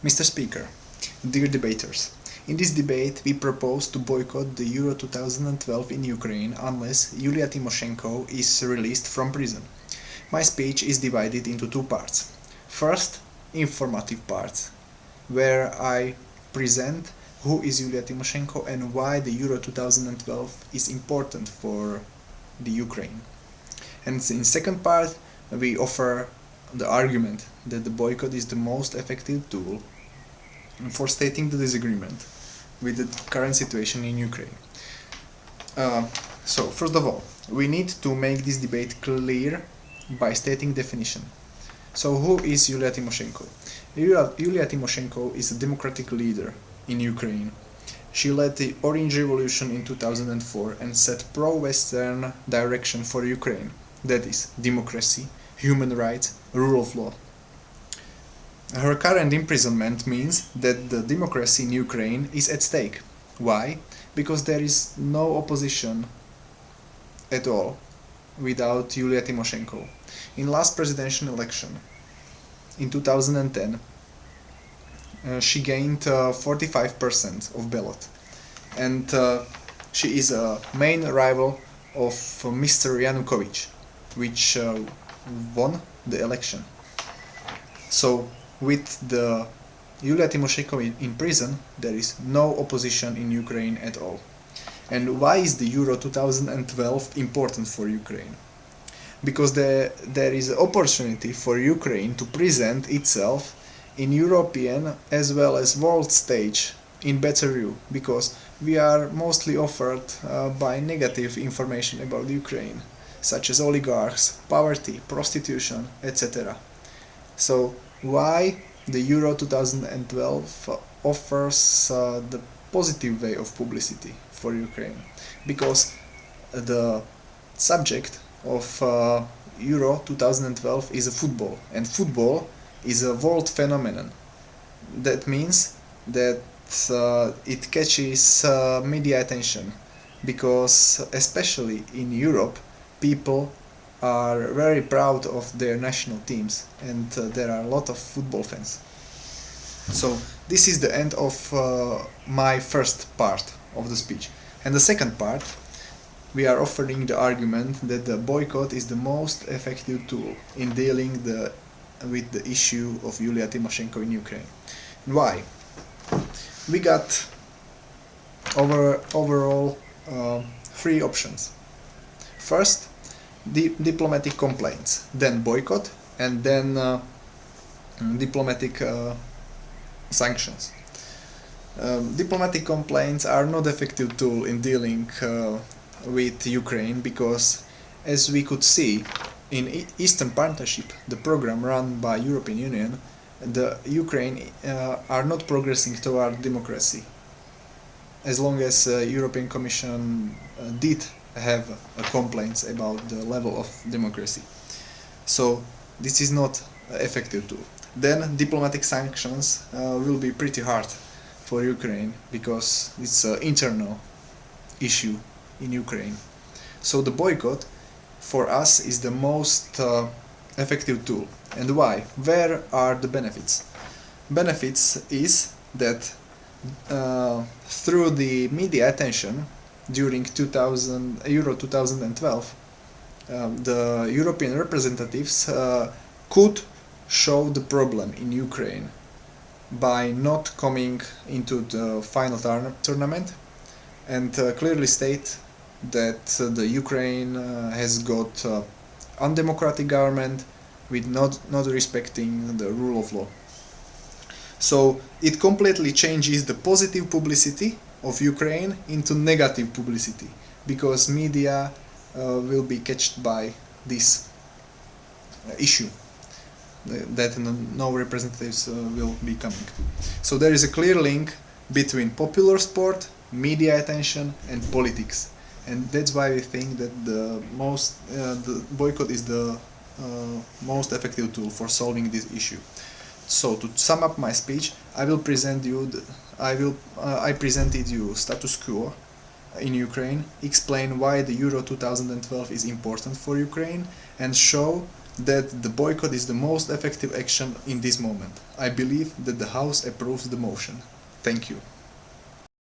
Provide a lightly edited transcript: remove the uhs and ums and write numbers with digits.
Mr. Speaker, dear debaters, in this debate we propose to boycott the Euro 2012 in Ukraine unless Yulia Timoshenko is released from prison. My speech is divided into two parts. First, informative part, where I present who is Yulia Timoshenko and why the Euro 2012 is important for the Ukraine. And in second part, we offer the argument that the boycott is the most effective tool for stating the disagreement with the current situation in Ukraine. So, first of all, we need to make this debate clear by stating definition. So, who is Yulia Timoshenko? Yulia Timoshenko is a democratic leader in Ukraine. She led the Orange Revolution in 2004 and set pro-Western direction for Ukraine, that is, democracy, human rights, rule of law. Her current imprisonment means that the democracy in Ukraine is at stake. Why? Because there is no opposition at all without Yulia Timoshenko. In last presidential election, in 2010, she gained 45% of ballot, and she is a main rival of Mr. Yanukovych, which won the election. So, with the Yulia Timoshenko in prison, there is no opposition in Ukraine at all. And why is the Euro 2012 important for Ukraine? Because there is an opportunity for Ukraine to present itself in European as well as world stage in better view, because we are mostly offered by negative information about Ukraine, such as oligarchs, poverty, prostitution, etc. So why the Euro 2012 offers the positive way of publicity for Ukraine? Because the subject of Euro 2012 is a football, and football is a world phenomenon. That means that it catches media attention, because especially in Europe, people are very proud of their national teams, and there are a lot of football fans. So this is the end of my first part of the speech. And the second part, we are offering the argument that the boycott is the most effective tool in dealing with the issue of Yulia Timoshenko in Ukraine. Why? We got overall three options. First, diplomatic complaints, then boycott, and then diplomatic sanctions. Diplomatic complaints are not effective tool in dealing with Ukraine, because as we could see in Eastern Partnership, the program run by European Union, the Ukraine are not progressing toward democracy. As long as European Commission did have complaints about the level of democracy. So this is not effective tool. Then diplomatic sanctions will be pretty hard for Ukraine, because it's an internal issue in Ukraine. So the boycott for us is the most effective tool. And why? Where are the benefits? Benefits is that through the media attention during Euro 2012, the European representatives could show the problem in Ukraine by not coming into the final tournament, and clearly state that the Ukraine has got undemocratic government with not respecting the rule of law. So it completely changes the positive publicity of Ukraine into negative publicity, because media will be catched by this issue that no representatives will be coming. So there is a clear link between popular sport, media attention, and politics, and that's why we think that the boycott is the most effective tool for solving this issue. So to sum up my speech, I presented you status quo in Ukraine, explain why the Euro 2012 is important for Ukraine, and show that the boycott is the most effective action in this moment. I believe that the House approves the motion. Thank you.